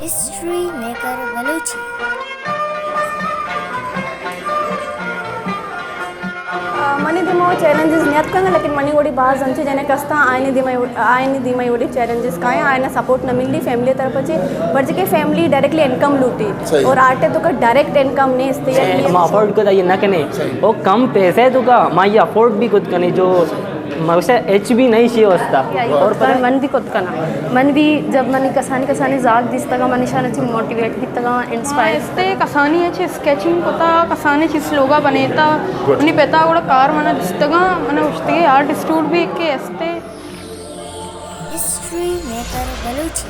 History maker Balochi मनी दिमा challenges न्यात का लेकिन मनी वोडी बाज अंचे जने कस्ता आयनी दिमा वोडी चॅलेंजेस काय आयना सपोर्ट न मिलली फैमिली तरफ से बट के फैमिली डायरेक्टली इनकम लूटी और आटे तो का डायरेक्ट इनकम नहीं इसते हम अफोर्ड कर ये ना कने वो कम पैसे तो का मैं ये अफोर्ड भी खुद करने जो मौसे एच भी नहीं चाहिए वस्ता और पर मन भी खुद करना मन भी जब मनी कसानी जाग दिसता मनीषा ची मोटिवेट दिसता इन्स्पायर इस्ते कसानी है स्केचिंग होता कसानी ची स्लोगा बनेता उन्हें पेता కూడా కార్ మన దిస్తగా మన ఉస్తిగే ఆర్టిస్ట్ भी के इस्ते हिस्ट्री मेकर बलूची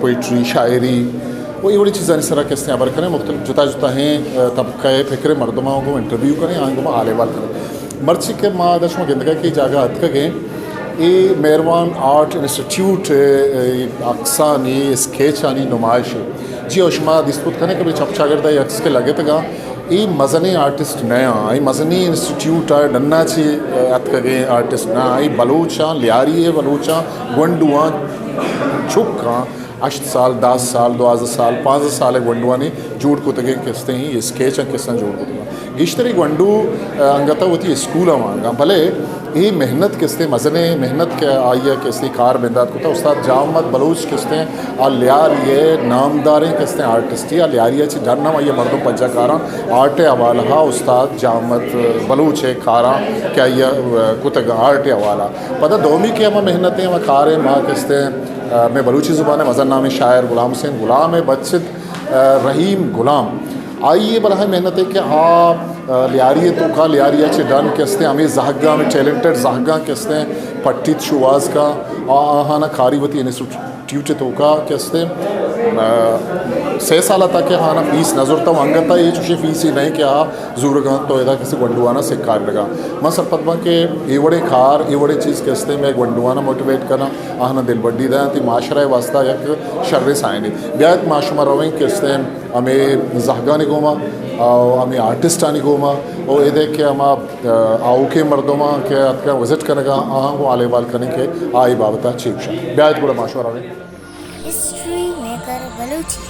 पोइट्री शायरी वो ये बड़ी चीज़ें इस तरह के इस्तेमाल करें मुख्तलिफ जुता जुता हैं तबका फिक्र मर्दमाओं को इंटरव्यू करें आगे को आले वाल करें मर्ची के माँ दश में गिंदगा की जगह हद के ये मेहरबान आर्ट इंस्टीट्यूट अक्सानी स्केचानी नुमाइश जी उष्मा दिस्पुत करें कभी चपचागरदा यक्स के लगे तक ये मज़नी आर्टिस्ट नया ये मज़नी इंस्टीट्यूट है डन्ना ची अतकगे आर्टिस्ट ना ये बलूचा लियारी है बलूचा गुंडुआ चुका 8 साल 10 साल 12 साल 5 साल गुंडुआ ने जोड़ को तगे किस्ते ही ये स्केच किस्ता जोड़ को तगा गिश्तरी गुंडू अंगता होती स्कूल आवांगा भले ये मेहनत किस्ते मज़ने मेहनत के आइए किस्ते कार बिंदात को था उस्ताद जामत बलूच किस्ते आ लियार ये नामदारें किस्ते आर्टिस्ट या लियारिया ची डरना ये मर्दों पंजाकारा आर्ट हवाला उस्ताद जामत बलूच है कारा क्या ये कुतग आर्ट हवाला पता दोमी के हम मेहनतें हम कारें माँ किस्ते मैं बलूची ज़ुबान मज़न नाम शायर गुलाम हुसैन गुलाम है बच्चित रहीम गुलाम आइए बला मेहनत है कि आप लियारी तो का लियारिया चे डन किस्ते हमें जहगा में टैलेंटेड जहगा किस्ते पट्टित शुवाज का आहाना खारीवती इंस्टीट्यूट तो का किस्ते 6 साल तक के हाँ फीस नजर तब अंगता ये चुशी फीस ही नहीं क्या जरूरगा तो इधर किसी गुंडुआना से कार लगा मैं सरपतबा के ये बड़े खार ये बड़े चीज़ किस्ते में गुंडुआना मोटिवेट करना आना दिल बड्डी दा ती माशरा वास्ता एक शर्रे साइनी ब्यात माशुमा रवें किस्ते हमें जहगानी गोमा हमें आर्टिस्ट आनी गोमा और ये देख के हम आओ के मर्दोमा के आपका विजिट करेगा आहाँ को आले वाल करने के आई बाबता चीक्षा ब्यात बड़ा माशुरा रवें हिस्ट्री मेकर बलूची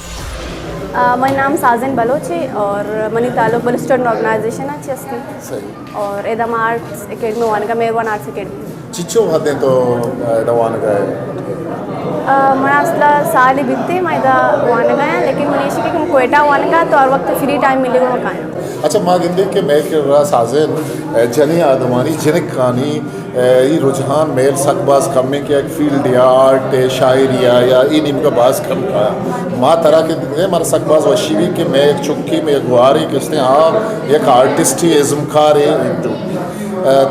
mein नाम साजन बलोच है और मनी तालुक बल स्टूडेंट ऑर्गेनाइजेशन अच्छी अस्ती सही और एदम आर्ट्स एकेडमी वन का मेरवान आर्ट्स एकेडमी चिच्चो भाते तो दवान गए मैं असला साल ही बीतते मैं इधर वन गया लेकिन मनीषी के कोयटा वन का तो और वक्त फ्री टाइम मिलेगा मैं खाया अच्छा माँ गिंदे के मैं कर रहा साजन जनी आदमानी जनक खानी ये रुझान मेल सकबाज कम में क्या फील्ड या आर्ट शायरिया या इन इनका बाज कम का माँ तरह के दिन हमारा सकबाज वशीवी के मैं एक चुक्की में एक गुआरी किसने हाँ एक आर्टिस्ट ही इज़्म खारे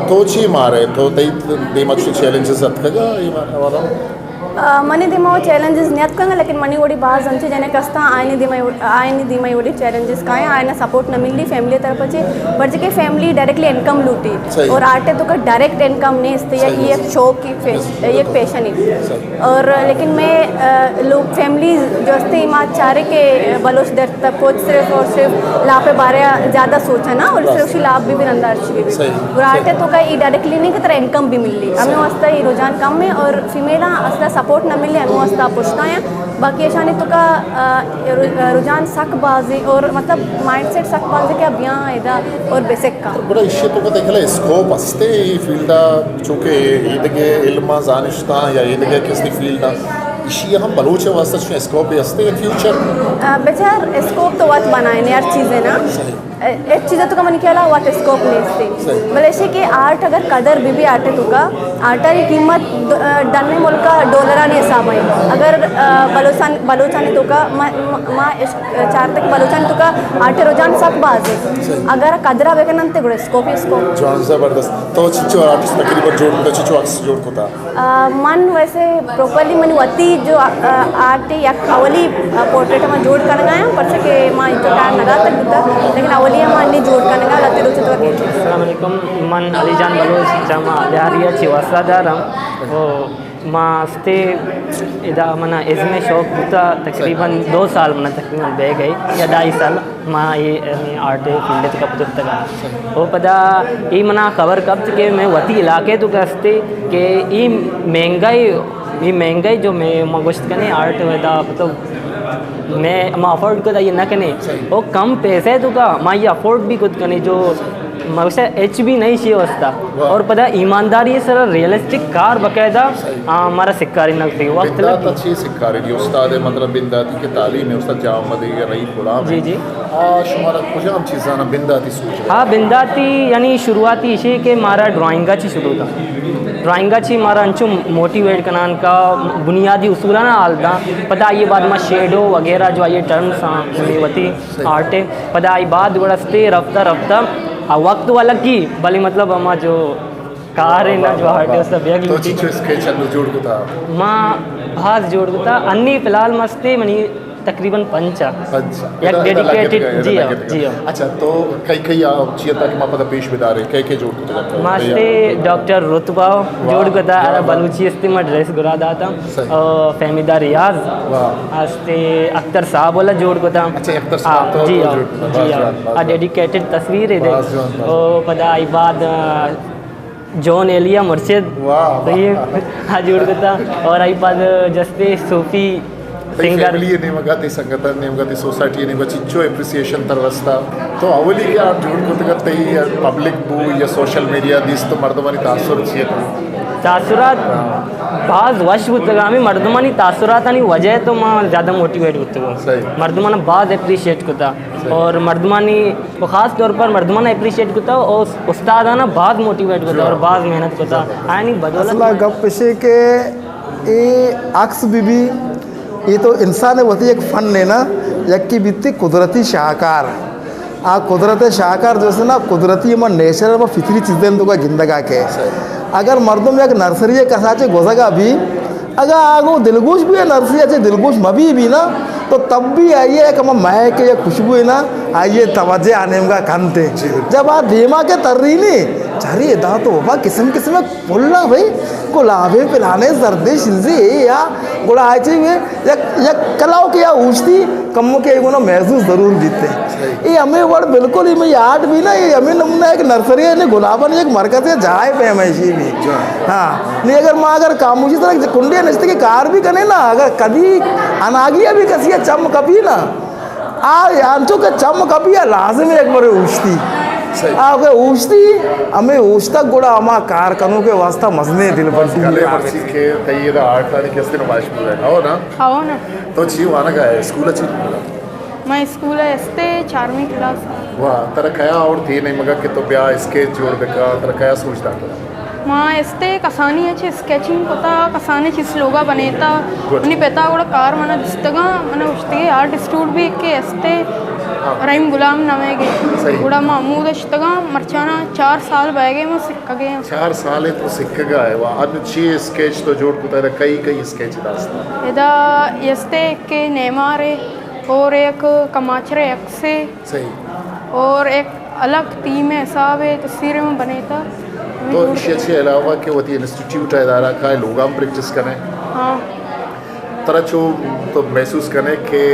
तो ची मारे तो दे मच्छी चैलेंजेस अतकगा ये वाला मनी दिमा चॅलेंजेस न्यात का लेकिन मनी वोडी बाज अंचे जने कस्ता आयनी दिमा वोडी चॅलेंजेस काय आयना सपोर्ट न मिलली फैमिली तरफ से बट के फैमिली डायरेक्टली इनकम लूटी और आटे तो का डायरेक्ट इनकम नहीं इसते ये एक शौक की एक पैशन ही और लेकिन मैं लोग फैमिली जो हस्ते माँ चारे के बलोच दर तक कुछ सिर्फ और सिर्फ लाभ पे बारे ज़्यादा सोचा ना और सिर्फ लाभ भी अंदर अच्छी और आटे तो का डायरेक्टली नहीं की तरह इनकम भी मिलली हमें वास्ता ये रुझान कम है और फीमेला असला सपोर्ट न मिले हमें वास्ता पूछना है बाकी ऐसा तो का रुझान सकबाजी और मतलब माइंडसेट सकबाजी के अभियान इधर और बेसिक का बड़ा इश्य तो का देखला स्कोप असते ये फील्ड चूँकि इधगे इल्मा जानिश्ता या इधगे किसी फील्ड इशी हम बलूच वास्ता स्कोप भी असते इन फ्यूचर बेचार स्कोप तो वात बनाए ने हर चीज़ें ना एक चीज़ तो का मन क्या वाट स्कोप नहीं इससे भले ऐसे कि आर्ट अगर कदर भी आर्ट तो का आर्टर की कीमत डनने मुल्क का डॉलर ने हिसाब है अगर बलोचानी तो का माँ चार तक बलोचानी तो का आर्ट रुझान सब बाज है अगर कदरा बेकन गुड़े स्कोप जॉन ज़बरदस्त तो चिचो आर्टिस्ट तकरीबन जोड़ को चिचो अक्स जोड़ को था मन वैसे प्रॉपर्ली मन वती जो आर्ट या अवली पोर्ट्रेट में जोड़ कर गया पर से के माँ तो टाइम लगा तक लेकिन अवली मानी जोड़ कर लगा लती रुचि तो अस्सलाम वालेकुम मन अलीजान बलोच जमा लियारिया ची वसादारम वो मास्ते इदा मना इसमें शौक होता तकरीबन 2 साल मना तकरीबन बह गई या 2.5 साल माँ ये आर्ट फील्ड का पुस्तक वो पता ये मना खबर कब के मैं वती इलाके तो कसते कि ये महंगाई जो मैं मगुश्त कने आर्ट वदा तो मैं अफोर्ड कर ये ना कने वो कम पैसे तो का माँ ये अफोर्ड भी खुद कने जो मगसे एच भी नहीं चाहिए वस्ता और पता ईमानदारी सर रियलिस्टिक कार बकायदा हमारा सिक्कारी नकदी वक्त बिंदात अच्छी सिक्कारी जी उस्ताद मतलब बिंदाती की तालीम है उस्ताद जामद या रही गुलाम जी जी शुमारा कुजाम चीज़ाना बिंदाती सोच हाँ बिंदाती यानी शुरुआती इसी के मारा ड्राइंगाची शुरू था ड्राइंगाची मारा अंचु मोटिवेट कनान का बुनियादी उसूल ना आलदा पता ये बाद में शेडो वगैरह जो ये टर्म्स वती आर्ट है पता ये बाद गुड़स्ते रफ्ता रफ्ता वक्त वाला की भले मतलब हमारा जो कार है ना जो आर्ट है उसका बैग तो चीज़ स्केच जोड़ को था माँ भास जोड़ को था अन्नी फिलहाल मस्ते मनी तकरीबन 5 एक डेडिकेटेड जी हाँ अच्छा तो कई चीज़ तक माँ पता पेश बिदारे कई जोड़ को था मास्ते डॉक्टर रुतबाव जोड़ को था अरे बलूची इस्तेमाल ड्रेस गुरा था और फहमीदा रियाज आस्ते अख्तर साहब वाला जोड़ को था अच्छा अख्तर साहब तो जी हाँ डेडिकेटेड तस्वीर है और पता आई बाद जॉन एलिया मुर्शिद हाँ जोड़ को था और आई बाद जस्ते सूफी सिंगर नेमगाती संगठन नेमगाती सोसायटी नेमगा चिच्चो एप्रिसिएशन तरवस्ता तो अवली के आप जोड़ को करते ही पब्लिक बू या सोशल मीडिया दिस तो मर्दमानी तासुर चाहिए तासुरात बाज वश में मर्दमानी तासुरात आणि वजह तो माँ ज़्यादा मोटिवेट होते हो मर्दमाना बाज अप्रिशिएट होता और मर्दमानी वो ख़ास तौर पर मर्दमाना अप्रिशिएट होता और उस्ताद आना बाज मोटिवेट होता और बाज मेहनत होता यानी बदौलत गप पेशे के ये अक्स बीबी ये तो इंसान है वही एक फ़न लेना यकी बीती कुदरती शाहकार कुदरत शाहकार जैसे ना कुदरती में नेचर में फितरी चीज़ें तो का जिंदगा के अगर मर्दों में एक नर्सरी कसाचे गोजगा भी अगर आगो दिलगोश भी है नर्सरी अच्छे दिलगोश मबी भी ना तो तब भी आइए एक महक या खुशबू है ना आइए तवज्जे आने का कानते जब आप धीमा के तर रही नहीं चारी दा तो बाबा किस्म किस्म बोलना भाई गुलाबे पिलाने सर्दी शिल्जी या गुड़ा आए चाहिए या कलाओं के या ऊँचती कमों के ना महसूस ज़रूर जीते ये हमें वर्ड बिल्कुल ही मैं याद भी ना ये हमें नमूना एक नर्सरी है गुलाबन एक मरकज है जाए पे हमेशा भी हाँ नहीं अगर माँ अगर कामूची तरह कुंडिया नचते की कार भी कने ना अगर कभी अनागिया भी कसी चम कभी ना आंचो के चम कभी लाजमी एक बार ऊँचती ऊँचती हमें ऊँचता गुड़ा हमा कार कनों के वास्ता मजने दिल पर के कई आर्ट वाली किस दिन वाश में आओ ना तो छी वाना का है स्कूल अच्छी मैं स्कूल एस्ते 4वीं क्लास वाह तेरा कया और थी नहीं मगर कि तो ब्याह स्केच जोड़ बेका तेरा कया सोचता माँ एस्ते कसानी अच्छे स्केचिंग कोता कसाने चीज लोगा बनेता उन्हीं पेता गुड़ा कार मना दिस्तगा मना उठते आर्ट इंस्टीट्यूट भी के एस्ते रहीम गुलाम नवेगे गुड़ा महमूद अश्तगा मरचाना 4 साल बह गए मैं सिक्क गए 4 साल तो सिक्क गया है वाह अच्छी स्केच तो जोड़ को तेरा कई स्केच दास्ता इदा एस्ते के नेमारे और एक कमाचरे एक से सही और एक अलग टीम है साहब है तस्वीरें में बने था तो इसके अलावा कि वो इंस्टीट्यूट है इदारा का लोग हम प्रैक्टिस करें हाँ तरह चो तो महसूस करें कि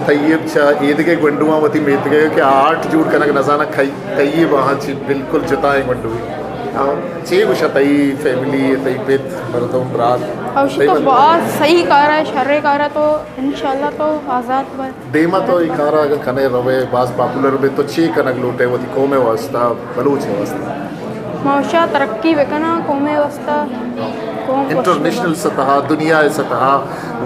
तैयब छा ईद के गंडुआ वती मेत गए कि आर्ट जोड़ करना नजाना तैयब वहाँ ची बिल्कुल जताए गंडुई चे कुछ तई फैमिली तई पेट मर्दों रात और तो बहुत सही कार है शर्रे कार है तो इंशाल्लाह तो आज़ाद बन देमा तो ये कार अगर कने रवे बास पॉपुलर में तो चे कनक लूटे वो कौमे वास्ता बलूच वास्ता माशा तरक्की बेकना कौमे वास्ता इंटरनेशनल सतह दुनिया सतह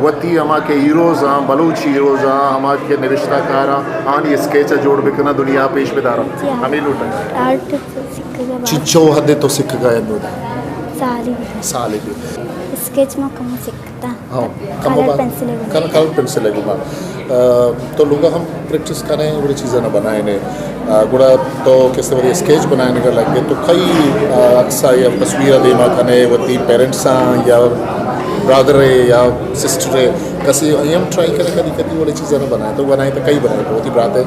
वती हमा के हीरोज़ हाँ बलूच हीरोज़ हाँ हमा के निविश्ताकार आन ये स्केच जोड़ बेकना दुनिया पेश बेदारा हमें लूटा आर्ट सिक्का चिच्चो हदे तो सिक्क गए नोदा साली भी स्केच में कम सिक्कता हाँ कलर पेंसिल कलर पेंसिल है गुमा तो लोग हम प्रैक्टिस करें बड़ी चीज़ें ना बनाए ने गुड़ा तो किस तरह स्केच बनाने का लगे तो कई अक्सर या तस्वीर देमा कने वती पेरेंट्स या ब्रदर है या सिस्टर है कसी हम ट्राई करें कभी कभी बड़ी चीज़ें ना बनाए तो कई बनाए बहुत ही बात है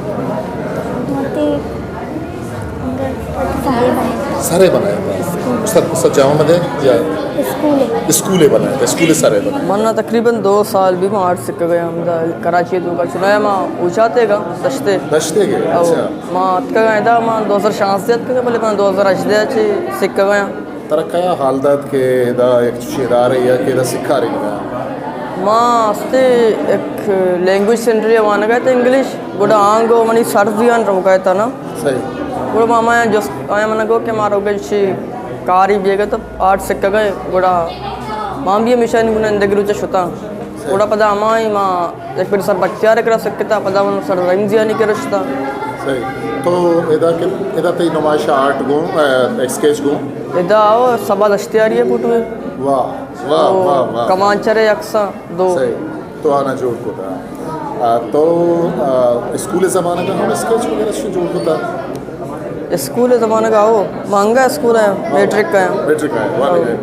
सारे बनाए था सजाओ में या स्कूले बनाए थे स्कूले सारे बनाए मना तकरीबन 2 साल भी मैं आर्ट सीख गया हम कराची दूका चुनाया मां ऊंचाते का दस्ते दस्ते के अच्छा मां अतका गया था मां 2006 के पहले मैं 2018 से सीख गया तरक्या हालदात के दा एक शेदार या के दा सिखा रही है मां अस्ते एक लैंग्वेज सेंटर या वाना गया था इंग्लिश गुड़ा आंगो मनी सर्दियान रमका था ना सही गुड़ा मामा जस्ट आया मना को के मारो गए कारी बेगा तो आर्ट सीख गए गुड़ा मां भी हमेशा नहीं गुना इंदगी रुचे शुता गुड़ा पदा अमाई मां एक बार सर बच्चा रे करा सकता पदा मन सर रंजिया नहीं कर रश्ता सही तो एदा ते नुमाइश आर्ट गो स्केच गो एदा आओ सबा दस्तियारी है पुटू वाह वाह वाह वाह कमांचरे अक्सा दो सही तो आना जोड़ को था तो स्कूल ज़माने का हम स्केच वगैरह से जोड़ को था स्कूल ज़माने का हो महंगा स्कूल है मैट्रिक का है मैट्रिक का है वाले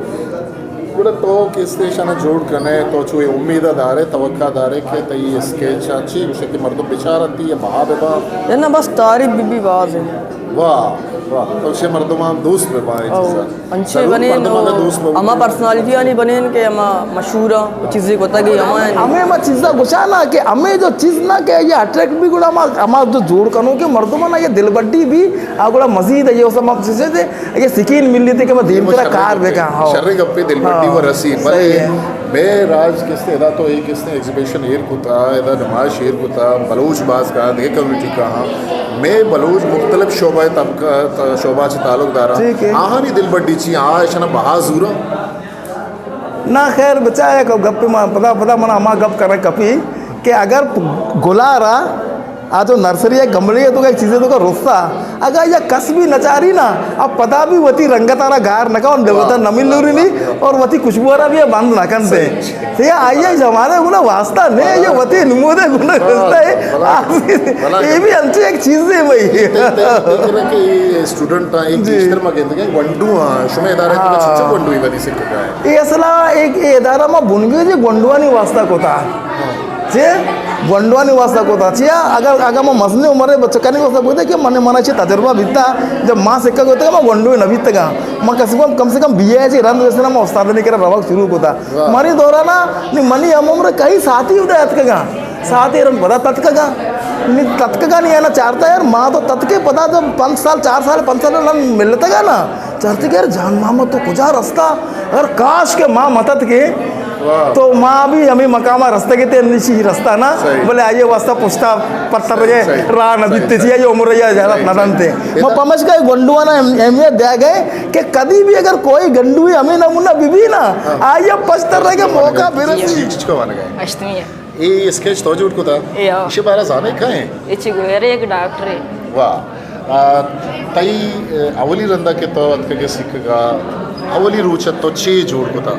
पूरा तो किस देशाने जोड़ करने तो चुए उम्मीदार है तवक्कादार है कि तई स्केच अच्छी उसे कि मर्द बिचारती है बहा ये ना बस तारीफ भी बाज है वाह वाह तो से मर्दमा दोस्त में पाए अच्छे बने अमा पर्सनालिटी आनी बने के अमा मशहूर चीज़ें को तगी अमा हमें मैं चीज़ा गुस्सा ना कि हमें जो चीज़ ना के ये अट्रैक्ट भी गुड़ा हमारा जो जोड़ करूँ कि मर्दमा ना ये दिलबड्डी भी गुड़ा मजीद है ये सब आप चीज़ें थे ये सिकीन मिल रही थी कि मैं दिन तेरा कार देखा हाँ शर्रे गप्पे दिलबड्डी व रसी बले मैं राज किसने इदा तो एक किसने एग्जीबिशन एयर को था इदा नुमाइश एयर को था बलूच बाज का दे कम्युनिटी का हाँ मैं बलूच मुख्तलिफ शोबा तबका शोबा से ताल्लुकदार आहा नहीं दिलबड्डी ची आहा ऐसा ना बहा जूरा ना खैर बचा है गप्पे पता पता मना हमा गप कर रहे कपी कि अगर गुलारा आ जो नर्सरी है गमले है तो क्या चीज़ें तो का रुस्सा अगर यह कस भी नचारी ना अब पता भी वती रंगतारा गार नका और देवता नमिल लूरी नहीं और वती खुशबुआरा भी बंद ना करते तो ये आइए जमाने गुना वास्ता नहीं ये वती निमोदे गुना रुस्ता है ये भी अच्छी एक चीज़ है भाई कि स्टूडेंट एक टीचर में कहते हैं वंडू शुमे इदारे की चिच्चा वंडू ही वती से क्या है ये असला एक इदारा में बुनगे जो वंडुआ नहीं वास्ता कोता जे वंडुआ नहीं वास्ता कोता चिया अगर मैं मसने उम्र बच्चा करने को बोलते कि मने मना चाहिए तजर्बा बीतता जब माँ सिक्का होता है मैं वंडू न बीतगा मैं कम से कम बीए है रन वैसे ना मैं उस्ताद नहीं करा रवाक शुरू होता मनी दौरा ना नहीं मनी हम उम्र कहीं साथी उदय अतकगा साथ ही रन पता तत्कगा नहीं तत्कगा नहीं है ना चाहता यार माँ तो तत्के पता जब 5 साल 4 साल 5 साल रन मिलता ना चाहते यार जान मामा तो कुछ रास्ता अगर काश के माँ मतत के तो माँ भी हमें मकामा रास्ते के ते निशी रास्ता ना बोले आइए वास्ता पुछता पत्ता बजे रा नबी तेजी ये उम्र या जरा नदनते मैं पमच का गंडुआ ना अहमियत दिया गए कि कभी भी अगर कोई गंडुई हमें नमूना बीबी ना आइए पछतर रहे के मौका फिर चीज को बन गए अष्टमी ये स्केच तो जोड़ को था इसे बारा जाने का है इची गोरे एक डॉक्टर है वाह तई अवली रंदा के तो अतके के सिक्का अवली रूचा तो चे जोड़ को था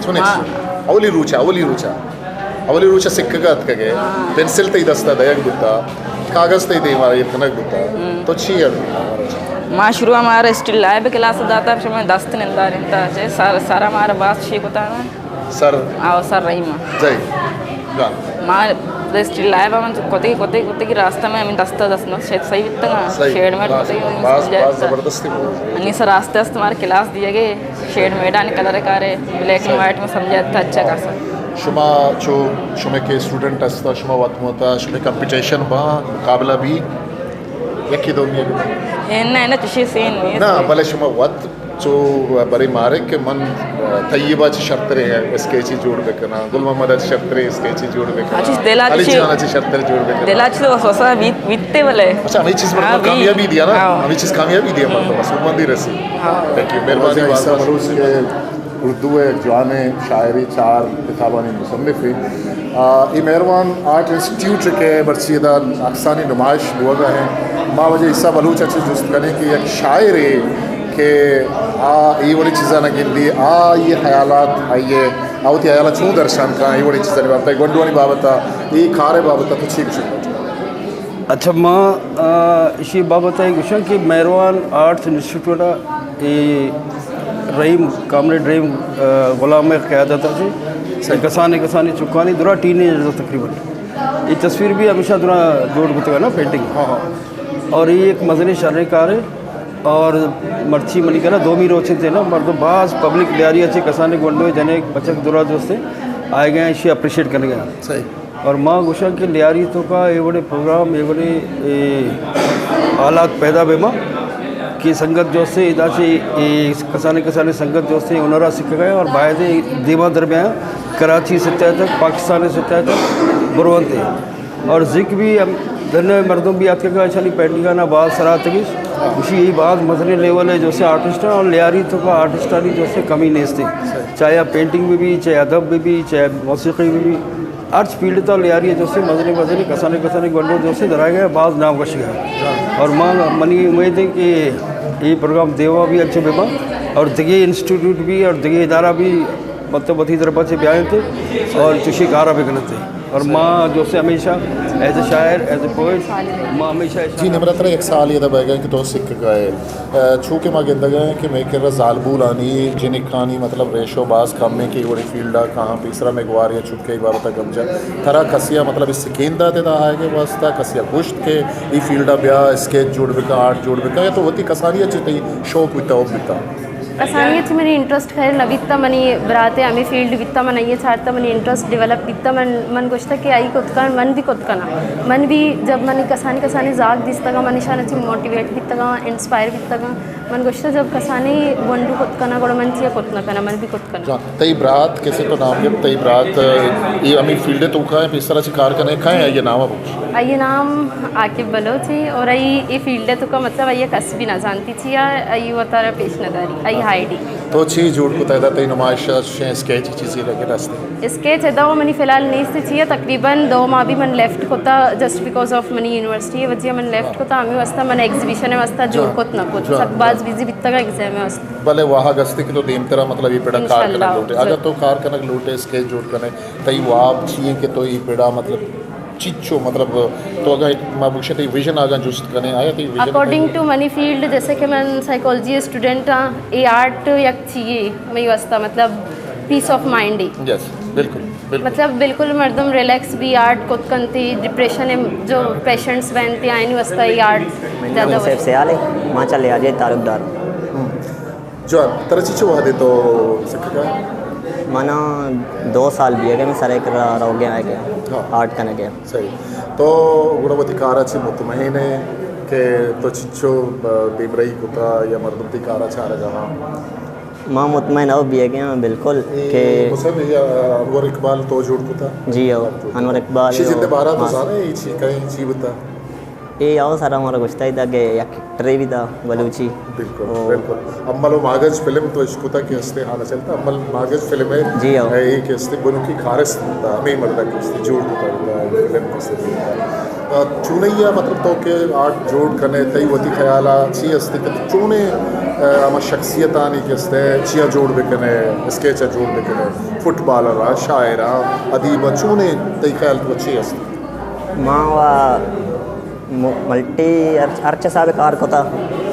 सुने अवली रूचा सिक्का का अतके के पेंसिल तई दस्ता दयक बुता कागज तई दे हमारा ये तनक बुता तो ची माँ शुरू हमारा स्टिल लाइव क्लास दाता फिर मैं 10 दिन अंदर रहता है सारा हमारा बात ठीक होता है सर आओ सर रही माँ जय माँ स्टिल लाइव हम कोते की रास्ता में हम 10 सही इतना शेड में जबरदस्ती अन्नी सर रास्ते तुम्हारे क्लास दिए गए शेड में डाने कलर कारे ब्लैक एंड वाइट में समझा था अच्छा खासा शुमा जो शुमे के स्टूडेंट असता शुमा वत होता शुमे कंपटीशन बा मुकाबला भी यकी दो में ना चीज़ सीन में ना भले शुमा वत जो बड़ी मारे के मन तय्यबा शर्तरे है स्केची जोड़ बेकना गुल मोहम्मद शर्तरे स्केची जोड़ बेकना अच्छी देला शर्तरे जोड़ बेकना देला तो सोसा बीतते वाले अच्छा हमें चीज मतलब कामयाबी दिया ना हमें चीज कामयाबी दिया मतलब बस मंदी रसी थैंक यू मेहरबानी ईसा मरूज के उर्दू जवान शायरी 4 किताबानी मुसन्निफ ये मेहरबान आर्ट इंस्टीट्यूट के बर्सीदा अक्सानी नुमाइश हुआ है माँ वजह ईसा बलूच अच्छी जुस्त करने की एक शायर है कि ये बड़ी चीज़ा ना गिंदी ये ख्यालात आइए आवती ख्यालात चूँ दर्शन का ये बड़ी चीज़ा नहीं बाबता गंडवानी बाबता ये खारे बाबता तो ठीक है अच्छा माँ इसी बाबत है कुछ कि मेहरबान आर्ट्स इंस्टीट्यूट रहीम कामरेड रहीम गुलाम में क़यादत है कसानी चुकानी दुरा टीनेजर तकरीबन ये तस्वीर भी हमेशा दुरा जोड़ गुते ना पेंटिंग और ये एक मजनी शर्रिकार है और मर्ची मनी करा दो मीर अच्छे थे ना मर्द बास पब्लिक लियारी अच्छे कसाने गोंडो जने बचक दुरा दोस्ते आए गए इसे अप्रिशिएट करने गया सही और माँ गुशा के लियारी तो का ये बड़े प्रोग्राम ये बड़े हालात पैदा बेमा कि संगत जो से इधर से कसाने कसाने संगत जो से उनरा सीख गए और बाहर दीवा दरमियान कराची से तक पाकिस्तान से तक बुरवंते और जिक भी धन्य मर्दों भी याद करके अच्छा नहीं पेंटिंग ना बात सराहत की उसी यही बात मसले लेवल है जो से आर्टिस्ट और लियारी तो का आर्टिस्टानी जो से कमी नहीं थी चाहे आप पेंटिंग में भी चाहे अदब में भी चाहे मौसीकी में भी आर्ट्स फील्ड तो लियारी है जो से मजने मजने कसाने कसाने गंडो जो से धराए गए बाज नाम कश गया और माँ मनी उम्मीद है कि ये प्रोग्राम देवा भी अच्छे बेबा और दिगे इंस्टीट्यूट भी और दिगे इदारा भी मतलब बती तरफ से भी आए थे और चुशी कारा भी गलत थे और माँ जो से हमेशा एज ए शायर एज ए पोइट माँ हमेशा जी नम्रता एक साल ये बह गए कि तो सिख गए छू के माँ गिंद गए कि मैं कर जालबूल आनी जिनिक खानी मतलब रेशो बास कम में की बड़ी फील्ड आ कहाँ तीसरा में गुआर या छुप के बार तक गमजा थरा कसिया मतलब इस सिकेंदा थे आए के वास्ता कसिया गुश्त के ये फील्ड ब्याह स्केच जोड़ बिका आर्ट जोड़ बिका या तो होती कसारिया चित शौक बिता वो बिता कसानियत मनी इंट्रेस्ट खैर नवित्ता मनी बराते आम्ही फील्ड वित्ता मन ये छाड़ता मनी इंट्रेस्ट डेवलप वित्ता मन गोष्ट की आई कोतकान मन भी कोतकाना मन भी जब मनी कसानी जाग दिसता मनी शानची मोटिवेट वित्ता इंस्पायर वित्ता मन गोष्ट जब कसानी वंडू कोतकाना गोड़ मंचिया कोतना कना मन भी कोतकाना तई ब्रात कैसे तो नाम जब तई ब्रात ये अमी फील्ड तो का है इस तरह से कार करने का है ये नाम अब ये नाम आकिब बलोच है और ये फील्ड तो का मतलब ये कस भी ना जानती थी या ये वतारा पेशनदारी आई हाईडी तो चीज जोड़ को तैदा तई नुमाइश स्केच चीज़ें लगे रास्ते स्केच है वो मनी फिलहाल नहीं से चाहिए तकरीबन 2 माह भी मन लेफ्ट होता just because of money university वजह मन लेफ्ट होता आम्ही वास्ता मन एग्जीबिशन है वास्ता जोड़ कोत ना कोत सब बाज बिजी बित्ता का एग्जाम है वास्ता भले वहाँ गस्ती की तो देम तेरा मतलब ये पेड़ा कार कनक लूटे अगर तो कार कनक लूटे स्केच जोड़ करने तई वो आप चाहिए कि तो ये पेड़ा मतलब चिच्चो मतलब तो अगर मैं पूछे तो विजन आगा जुस्त करने आया तो विजन अकॉर्डिंग टू मनी फील्ड जैसे कि मैं साइकोलॉजी स्टूडेंट हाँ ये आर्ट या चाहिए मैं वास्ता मतलब पीस ऑफ माइंड ही यस बिल्कुल मतलब बिल्कुल मर्दम रिलैक्स भी आर्ट कोतकंती डिप्रेशन है जो पेशेंट्स बनते हैं आइन वास्ता ये आर्ट ज़्यादा सेफ से आले माँ चले आजे तारुकदार जो तरह चीज़ वहाँ दे तो सिक्का माना 2 साल भी है मैं सारे कर रहो गया है क्या आर्ट करने गया सही तो गुणवती कारा ची मुतमईन है कि तो चिच्चो डिमरई कुता या मर्दमती कारा चारा जहाँ माँ मुतमईन अब भी है क्या बिल्कुल के मुझे या अनवर इकबाल तो जोड़ कुता जी हो अनवर इकबाल शी जिंदे बारह तो सारे ही ची कहीं ची बता ये आओ सारा हमारा गुस्ता ही था कि या ट्रे भी था बलूची बिल्कुल बिल्कुल अम्मल मागज फिल्म तो इसको था कि हंसते हाना चलता अम्मल मागज फिल्म है जी आओ एक हंसते बनु की खारस था हमें मर्दा की हंसते जोड़ होता है फिल्म की हंसते चुनैया मतलब तो के आर्ट जोड़ करने तई वती ख्याला ची हंसते तो चुने आमा शख्सियत आनी के हंसते चिया जोड़ बेकने स्केच जोड़ बेकने फुटबॉलर शायर अदीब चुने तई ख्याल तो अच्छी हंसते माँ वा मल्टी अर्च साहब कार कोता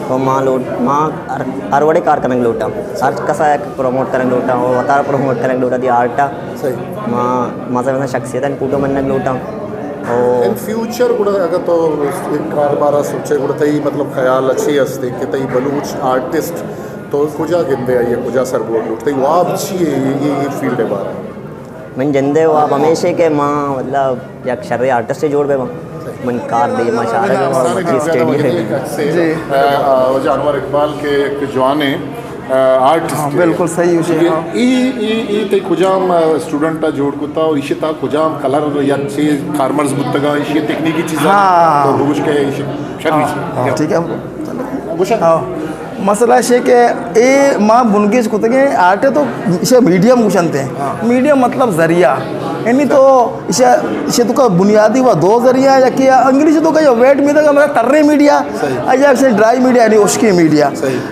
तो माँ लूट माँ अरवड़े कार करेंगे लूटा अर्च कसा प्रमोट करेंगे लूटा वो अतार प्रमोट करेंगे लूटा दी आर्टा सही माँ मज़ा शख्सियत है कूटो मन लूटा इन फ्यूचर गुड़ा अगर तो कार बारा सोचे गुड़ा तई मतलब ख्याल अच्छी हंसते कि तई बलूच आर्टिस्ट तो कुजा गिंदे आइए कुजा सर बोल लूट तई वो आप अच्छी है ये फील्ड है बारा मैं जंदे वो आप हमेशा के माँ मतलब या शर्रे आर्टिस्ट से जोड़ बे माँ मन कार दे माँ स्टेडियम जी वजह अनवर इकबाल के एक जवाने आर्टिस्ट बिल्कुल सही ई ते खुजाम स्टूडेंट जोड़ कुता और इसे ता खुजाम कलर या चीज फार्मर्स बुतगा इसे टेक्निकी चीज़ तो बुझ के इसे शर्मी ठीक है मसला है कि ये माँ बुनगेज कुतगे आटे तो इसे मीडियम कुशनते हैं मीडियम मतलब जरिया यानी तो इसे तो का बुनियादी व 2 जरिया या कि अंग्रेजी तो का वेट में तो मतलब टर्रे मीडिया या इसे ड्राई मीडिया यानी उसकी मीडिया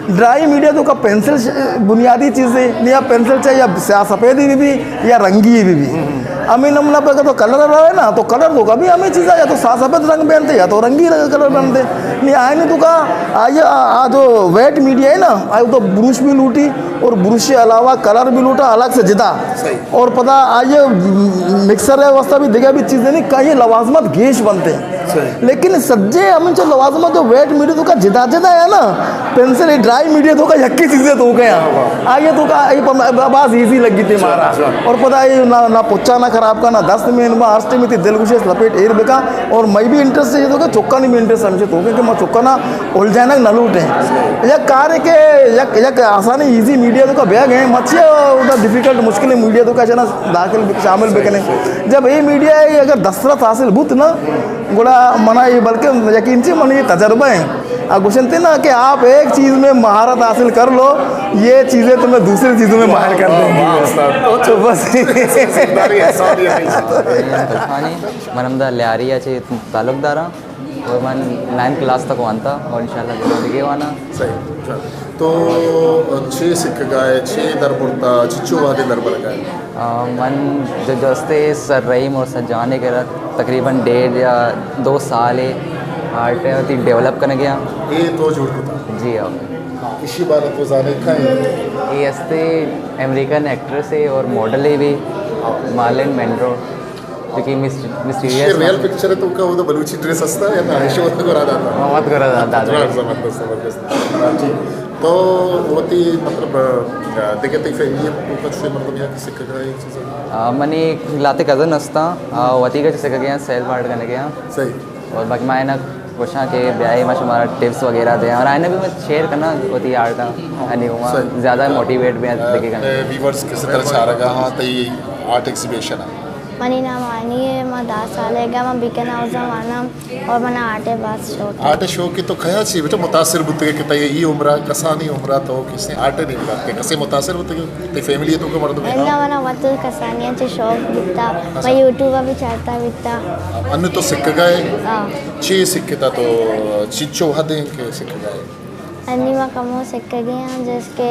ड्राई मीडिया तो का पेंसिल बुनियादी चीज़ें या पेंसिल चाहिए या सफ़ेदी भी या रंगी भी अमीन अमला पे तो कलर रहे ना तो कलर तो कभी हमें चीज़ या तो सफ़ेद रंग पहनते या तो रंगी कलर पहनते नहीं आए नहीं तो का आज जो वेट मीडिया है ना आज तो ब्रुश भी लूटी और ब्रुश के अलावा कलर भी लूटा अलग से जिता और पता आज मिक्सर व्यवस्था भी देखा भी चीज़ें नहीं कहीं लवाजमत गेश बनते हैं लेकिन सज्जे हमें जो लवाजमत जो वेट मीडिया तो का जिता जिता है ना पेंसिल ड्राई मीडिया तो का यक्की चीज़ें तो गया आगे तो का बात ईजी लगी थी हमारा और पता है ना पुच्चा ना खराब का ना दस्त में हर्स्ट में थी दिल कुछ लपेट एयर बेका और मैं भी इंटरेस्ट है तो क्या चौका नहीं भी इंटरेस्ट समझे तो कि मैं चौका ना उलझाना न लूटे यह कार्य के यक आसानी ईजी मीडिया तो का बैग है मच्छी उधर डिफिकल्ट मुश्किल मीडिया तो का ना दाखिल शामिल बेकने जब ये मीडिया है अगर दसरत हासिल बुत ना गुड़ा मना ये बल्कि यकीन से मन ये तजर्बा है क्वेश्चन थे ना कि आप एक चीज़ में महारत हासिल कर लो ये चीज़ें तुम्हें दूसरी चीज़ों में माहिर कर देंगी तो बस मनमदा लियारियाचे तालुकदारा और मन 9th क्लास तक वानता और इंशाल्लाह दिखे वाना सही तो 6 सिख गए 6 दरपुरता चिच्चू वादे दरबर गए मन जो दोस्ते सर रहीम और सर जाने के तकरीबन 1.5 या 2 साल आर्ट डेवलप करने गया ये तो झूठ होता जी अब इसी बार तो जाने का ये हस्ते अमेरिकन एक्ट्रेस है और मॉडल है भी मार्लिन मेंड्रो जो कि मिस्टीरियस रियल पिक्चर है तो का वो तो बलूची ड्रेस असता है ना ऐसे होता करा जाता मत करा दादा जबरदस्त तो वो ती मतलब देखे ती फैमिली कुछ से मतलब यहाँ किसी का एक चीज़ मनी लाते कज़न असता वती का जैसे गया सेल पार्ट करने गया सही और बाकी मैं ना क्वेश्चन के ब्याह में हमारा टिप्स वगैरह दे और आने भी मैं शेयर करना होती है आर्ट यानी ज़्यादा मोटिवेट भी देखेगा व्यूअर्स किसी तरह चाह रहा हाँ तो ये आर्ट एग्जीबिशन है मनी नाम आनी है मैं 10 साल है मैं बिकन हाउस वाना और मैंने आर्ट शो की तो खया छी बेटा मुतासिर बुते कि ये उम्र कसा नहीं उम्र तो किसने आर्ट नहीं करते कसे मुतासिर बुते ते फैमिली तो को मर्द में ना वना वत कसानियांचे शौक बिकता मैं यूट्यूब भी चाहता बिकता अन्य तो सिक्क गए 6 सिक्कता तो चिच्चो हदें के सिक्क गए अन्य कमो सिक्क गए जिसके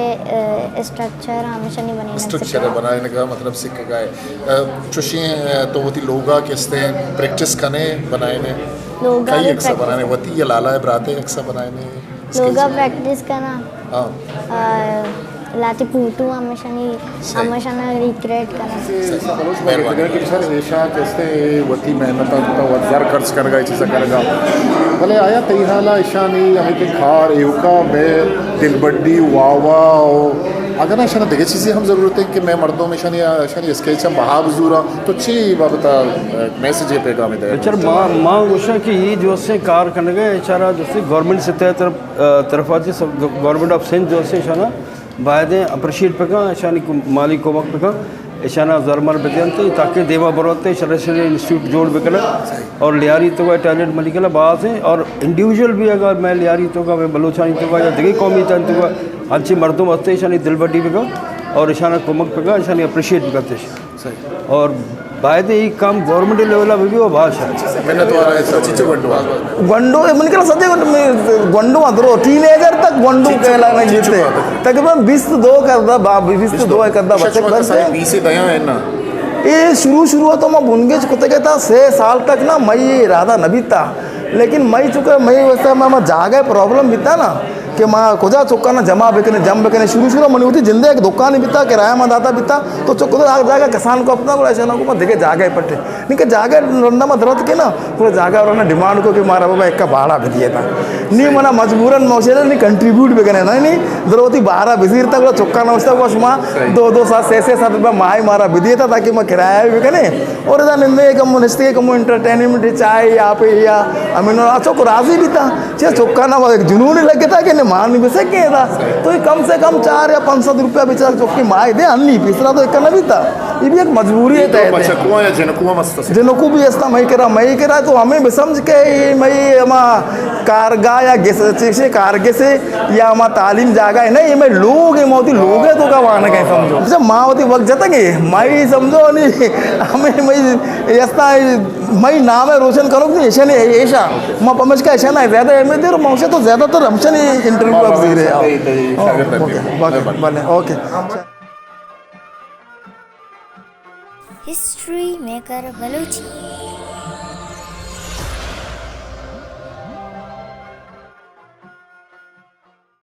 स्ट्रक्चर हमेशा नहीं बने स्ट्रक्चर बनाने का मतलब सिक्क गए चुशी तो वो थी लोगा किसते प्रैक्टिस करने बनाए ने लोगा कई अक्सर बनाने वती ये लाला है बराते अक्सर बनाए ने लोगा प्रैक्टिस करना हाँ लाती पूटू हमेशा ना रिक्रिएट करना की सर रेशा जैसे वती मेहनत तो वजार खर्च कर गए चीज़ करेगा भले आया तई हाला ईशानी हमें के खार एवका में दिल बड्डी वावा अगर ना शाना देखे चीज़ें हम ज़रूरत है कि मैं मर्दों में शानी स्केच हम बहा बुजूरा तो ची बाबता मैसेज है पैगाम है अच्छा माँ उषा की ये जो से कार करने गए इशारा जो से गवर्नमेंट से तरफा से गवर्नमेंट ऑफ सिंध जो से शाना बायदे अप्रिशिएट पे का शानी माली को वक्त पे का इशाना जरमर बेजनते ताकि देवा बरोते शरशरी इंस्टीट्यूट जोड़ बेकला और लियारी तो का टैलेंट मलिकला बात है और इंडिविजुअल भी अगर मैं लियारी तो का मैं बलोचानी तो का या दिगी कौमी तन तो का अच्छी मर्दों वास्ते इशानी दिल बड्डी पे का और इशाना कोमक पे का इशानी अप्रिशिएट भी करते हैं और बायदे ही काम गवर्नमेंट लेवल में भी वो भाषा मैंने तो चिच्चो गंडो मन के सदे गंडो अंदरो टीनेजर तक गंडो कहलाना जीते तकरीबन 22 करदा 22 करदा बच्चे बनते 20 दया है ना ये शुरू तो मैं बुनगेज कुत्ते कहता 6 साल तक ना मैं ये इरादा न बीता लेकिन मैं चुका मैं वैसे मैं जागे प्रॉब्लम बीता ना कि माँ खुदा चुका ना जमा बेकने जम बेकने शुरू मनी होती जिंदे एक दुकान बिता किराया में दाता बिता तो चुक जागा किसान को अपना को ऐसा ना को देखे जागे पट्टे नहीं कि जागे रंडा में दरद के ना पूरा जागा और ना डिमांड को कि मारा बाबा एक का भाड़ा भी दिया था नहीं मना मजबूरन मौसे नहीं कंट्रीब्यूट भी करने नहीं जरूरत 12 बिजीर तक चुका ना उसका बस माँ 2 साल 6 रुपये माँ मारा भी दिया था ताकि मैं किराया भी कने और इधर निंदे कम निश्चित कम एंटरटेनमेंट चाय यहाँ पे या अमीन अच्छो को राजी भी था चाहे चुका ना एक जुनून लगे था कि मान नहीं बेसे के था तो ये कम से कम 4 या 500 रुपया बेचारा चौकी माए दे अन्नी पिछला तो एक भी था ये भी एक मजबूरी है जिनको भी ऐसा मैं कह तो हमें भी समझ के मैं हम कारगा या से कारगे से या हम तालीम जागा है नहीं मैं लोग है मोती लोग है तो का वहाँ कहीं समझो जब माँ होती वक्त जतेंगे मैं समझो नहीं हमें मैं ऐसा मैं नाम है रोशन करो नहीं ऐसा नहीं ऐसा मैं पमच का ऐसा ना ज़्यादा मैं दे रहा हूँ तो ज़्यादातर हमसे नहीं इंटरव्यू आप दे रहे हैं ओके हिस्ट्री मेकर बलूची।